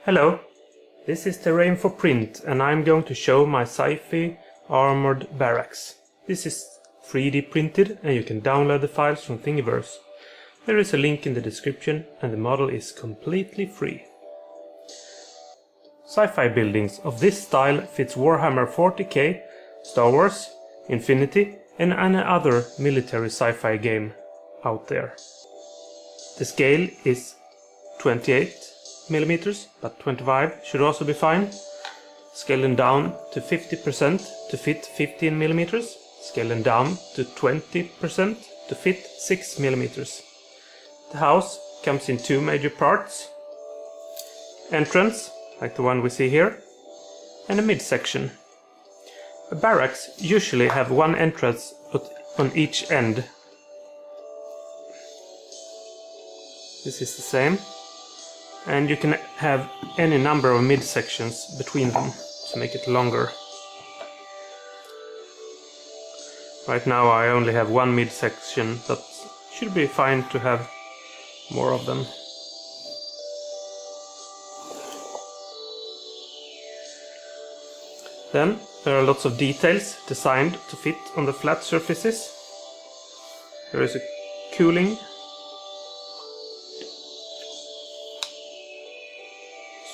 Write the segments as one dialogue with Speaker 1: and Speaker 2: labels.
Speaker 1: Hello, this is Terrain for Print and I'm going to show my sci-fi armored barracks. This is 3D printed and you can download the files from Thingiverse. There is a link in the description and the model is completely free. Sci-fi buildings of this style fits Warhammer 40k, Star Wars, Infinity and any other military sci-fi game out there. The scale is 28mm, but 25 should also be fine. Scaling down to 50% to fit 15mm. Scaling down to 20% to fit 6mm. The house comes in two major parts. Entrance, like the one we see here, and a midsection. A barracks usually have one entrance on each end. This is the same. And you can have any number of midsections between them to make it longer. Right now I only have one midsection, but should be fine to have more of them. Then there are lots of details designed to fit on the flat surfaces. There is a cooling,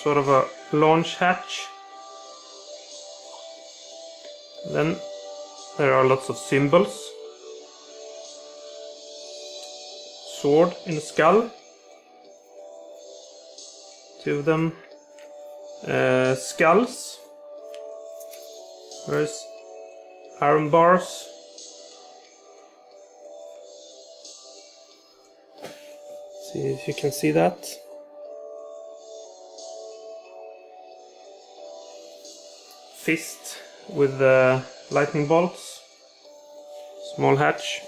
Speaker 1: sort of a launch hatch. Then there are lots of symbols. Sword in a skull. Two of them. Skulls. There's iron bars. See if you can see that. Fist with the lightning bolts. Small hatch.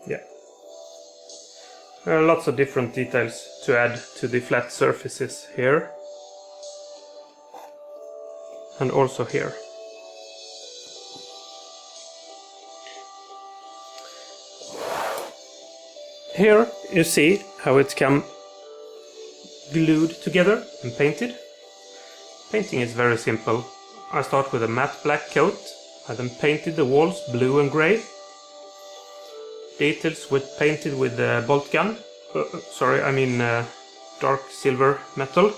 Speaker 1: Yeah. There are lots of different details to add to the flat surfaces here. And also here. Here you see how it can glued together and painted. Painting is very simple. I start with a matte black coat. I then painted the walls blue and grey. Details were painted with the bolt gun. Dark silver metal.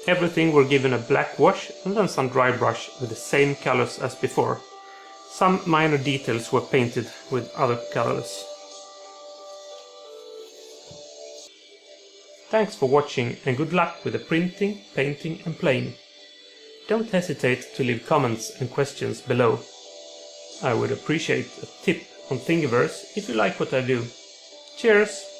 Speaker 1: Everything were given a black wash and then some dry brush with the same colors as before. Some minor details were painted with other colors. Thanks for watching and good luck with the printing, painting and playing. Don't hesitate to leave comments and questions below. I would appreciate a tip on Thingiverse if you like what I do. Cheers!